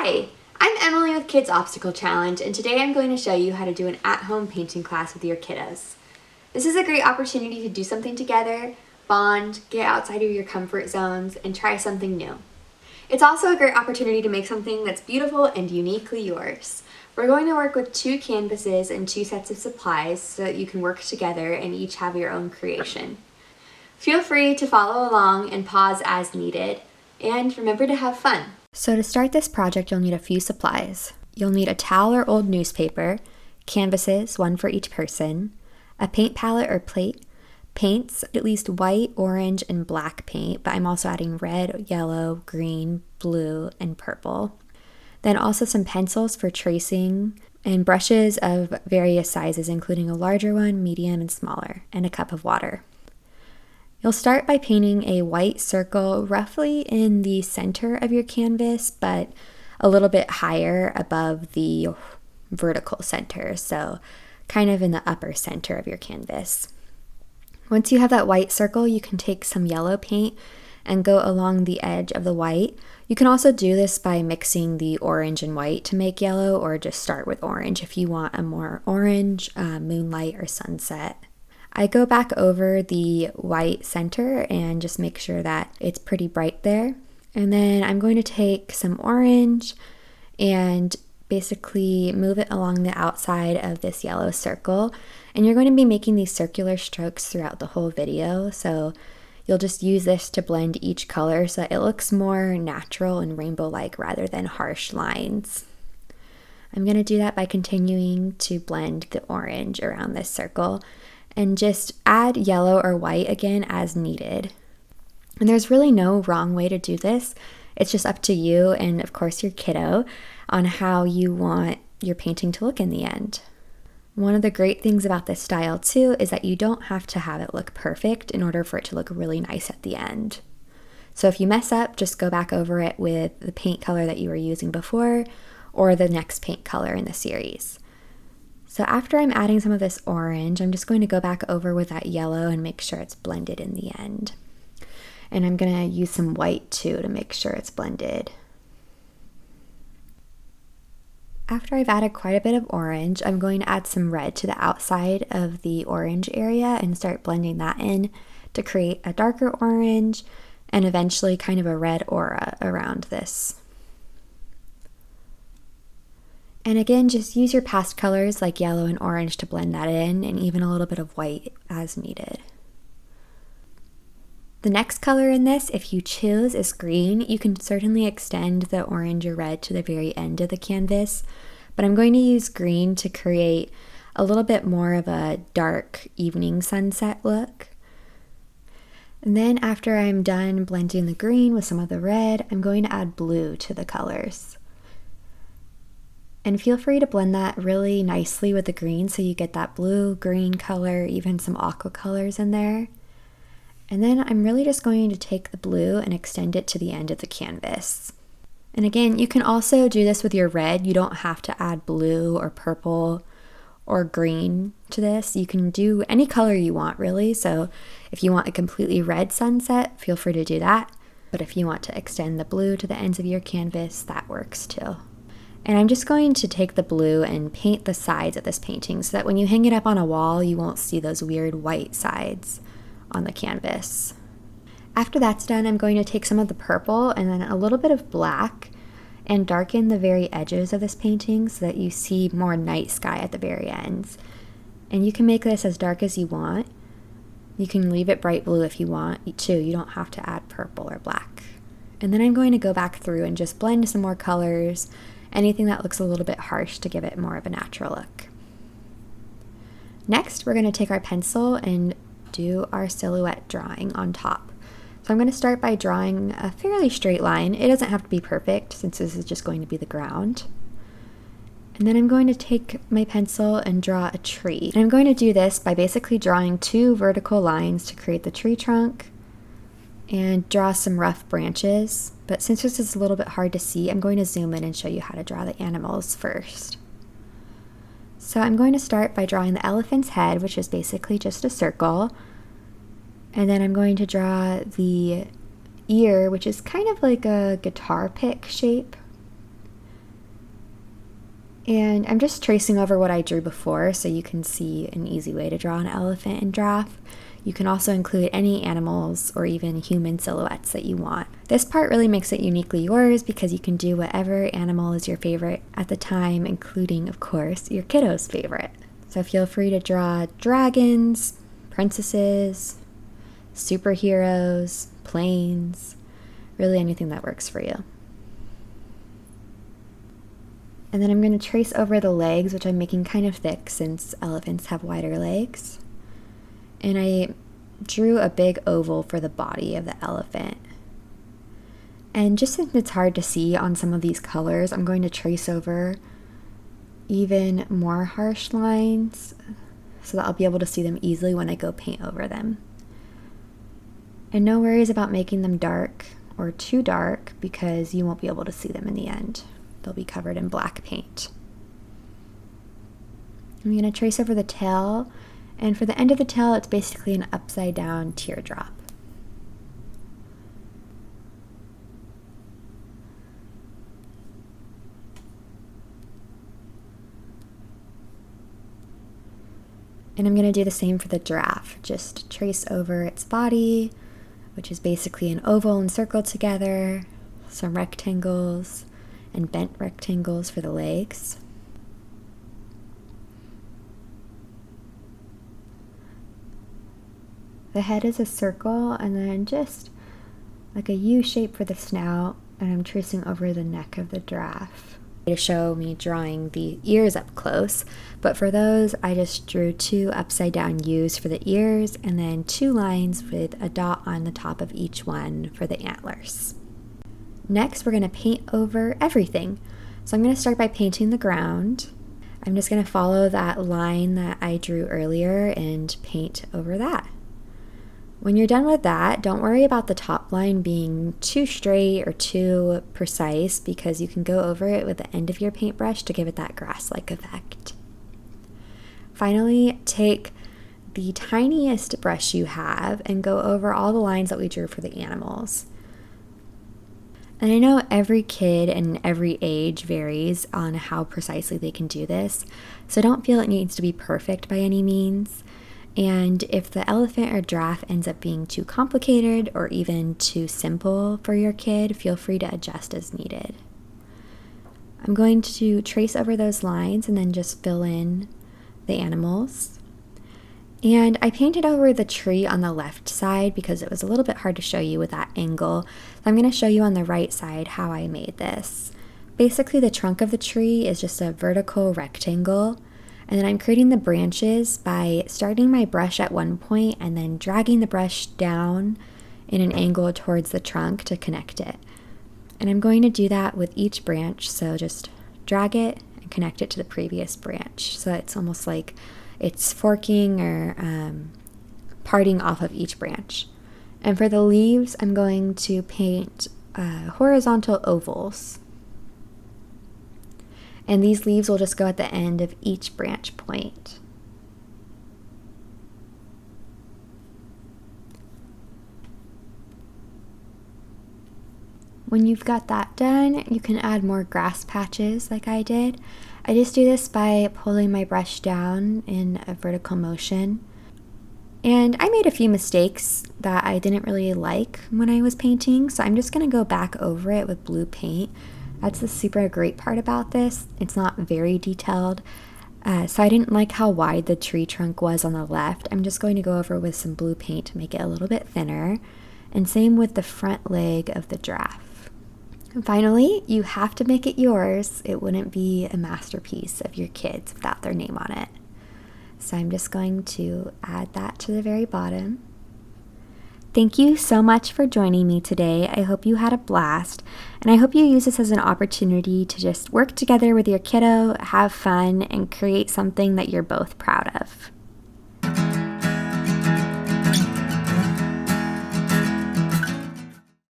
Hi, I'm Emily with Kids Obstacle Challenge, and today I'm going to show you how to do an at-home painting class with your kiddos. This is a great opportunity to do something together, bond, get outside of your comfort zones, and try something new. It's also a great opportunity to make something that's beautiful and uniquely yours. We're going to work with 2 canvases and 2 sets of supplies so that you can work together and each have your own creation. Feel free to follow along and pause as needed, and remember to have fun. So to start this project, you'll need a few supplies. You'll need a towel or old newspaper, canvases, 1 for each person, a paint palette or plate, paints, at least white, orange, and black paint, but I'm also adding red, yellow, green, blue, and purple. Then also some pencils for tracing, and brushes of various sizes, including a larger one, medium, and smaller, and a cup of water. You'll start by painting a white circle roughly in the center of your canvas, but a little bit higher above the vertical center, so kind of in the upper center of your canvas. Once you have that white circle, you can take some yellow paint and go along the edge of the white. You can also do this by mixing the orange and white to make yellow, or just start with orange if you want a more orange moonlight or sunset. I go back over the white center and just make sure that it's pretty bright there. And then I'm going to take some orange and basically move it along the outside of this yellow circle. And you're going to be making these circular strokes throughout the whole video. So you'll just use this to blend each color so that it looks more natural and rainbow-like rather than harsh lines. I'm going to do that by continuing to blend the orange around this circle, and just add yellow or white again as needed. And there's really no wrong way to do this. It's just up to you and of course your kiddo on how you want your painting to look in the end. One of the great things about this style too is that you don't have to have it look perfect in order for it to look really nice at the end. So if you mess up, just go back over it with the paint color that you were using before or the next paint color in the series. So after I'm adding some of this orange, I'm just going to go back over with that yellow and make sure it's blended in the end. And I'm going to use some white too to make sure it's blended. After I've added quite a bit of orange, I'm going to add some red to the outside of the orange area and start blending that in to create a darker orange and eventually kind of a red aura around this. And again, just use your past colors like yellow and orange to blend that in, and even a little bit of white as needed. The next color in this, if you choose, is green. You can certainly extend the orange or red to the very end of the canvas, but I'm going to use green to create a little bit more of a dark evening sunset look. And then after I'm done blending the green with some of the red, I'm going to add blue to the colors. And feel free to blend that really nicely with the green so you get that blue-green color, even some aqua colors in there. And then I'm really just going to take the blue and extend it to the end of the canvas. And again, you can also do this with your red. You don't have to add blue or purple or green to this. You can do any color you want, really. So if you want a completely red sunset, feel free to do that. But if you want to extend the blue to the ends of your canvas, that works too. And I'm just going to take the blue and paint the sides of this painting so that when you hang it up on a wall, you won't see those weird white sides on the canvas. After that's done, I'm going to take some of the purple and then a little bit of black and darken the very edges of this painting so that you see more night sky at the very ends. And you can make this as dark as you want. You can leave it bright blue if you want too. You don't have to add purple or black. And then I'm going to go back through and just blend some more colors, anything that looks a little bit harsh to give it more of a natural look. Next, we're going to take our pencil and do our silhouette drawing on top. So I'm going to start by drawing a fairly straight line. It doesn't have to be perfect since this is just going to be the ground. And then I'm going to take my pencil and draw a tree. And I'm going to do this by basically drawing 2 vertical lines to create the tree trunk and draw some rough branches. But since this is a little bit hard to see, I'm going to zoom in and show you how to draw the animals first. So I'm going to start by drawing the elephant's head, which is basically just a circle. And then I'm going to draw the ear, which is kind of like a guitar pick shape. And I'm just tracing over what I drew before so you can see an easy way to draw an elephant in giraffe. You can also include any animals or even human silhouettes that you want. This part really makes it uniquely yours because you can do whatever animal is your favorite at the time, including, of course, your kiddo's favorite. So feel free to draw dragons, princesses, superheroes, planes, really anything that works for you. And then I'm going to trace over the legs, which I'm making kind of thick since elephants have wider legs. And I drew a big oval for the body of the elephant. And just since it's hard to see on some of these colors, I'm going to trace over even more harsh lines so that I'll be able to see them easily when I go paint over them. And no worries about making them dark or too dark because you won't be able to see them in the end. They'll be covered in black paint. I'm going to trace over the tail, and for the end of the tail, it's basically an upside down teardrop. And I'm going to do the same for the giraffe. Just trace over its body, which is basically an oval and circle together, some rectangles, and bent rectangles for the legs. The head is a circle, and then just like a U shape for the snout, and I'm tracing over the neck of the giraffe to show me drawing the ears up close. But for those, I just drew 2 upside down U's for the ears, and then 2 lines with a dot on the top of each one for the antlers. Next, we're going to paint over everything. So I'm going to start by painting the ground. I'm just going to follow that line that I drew earlier and paint over that. When you're done with that, don't worry about the top line being too straight or too precise because you can go over it with the end of your paintbrush to give it that grass-like effect. Finally, take the tiniest brush you have and go over all the lines that we drew for the animals. And I know every kid and every age varies on how precisely they can do this, so don't feel it needs to be perfect by any means. And if the elephant or giraffe ends up being too complicated or even too simple for your kid, feel free to adjust as needed. I'm going to trace over those lines and then just fill in the animals. And I painted over the tree on the left side because it was a little bit hard to show you with that angle. So I'm going to show you on the right side how I made this. Basically, the trunk of the tree is just a vertical rectangle. And then I'm creating the branches by starting my brush at one point and then dragging the brush down in an angle towards the trunk to connect it. And I'm going to do that with each branch, so just drag it and connect it to the previous branch. So it's almost like it's forking or parting off of each branch. And for the leaves, I'm going to paint horizontal ovals. And these leaves will just go at the end of each branch point. When you've got that done, you can add more grass patches like I did. I just do this by pulling my brush down in a vertical motion. And I made a few mistakes that I didn't really like when I was painting, so I'm just going to go back over it with blue paint. That's the super great part about this. It's not very detailed. So I didn't like how wide the tree trunk was on the left. I'm just going to go over with some blue paint to make it a little bit thinner. And same with the front leg of the giraffe. And finally, you have to make it yours. It wouldn't be a masterpiece of your kids without their name on it. So I'm just going to add that to the very bottom. Thank you so much for joining me today. I hope you had a blast, and I hope you use this as an opportunity to just work together with your kiddo, have fun, and create something that you're both proud of.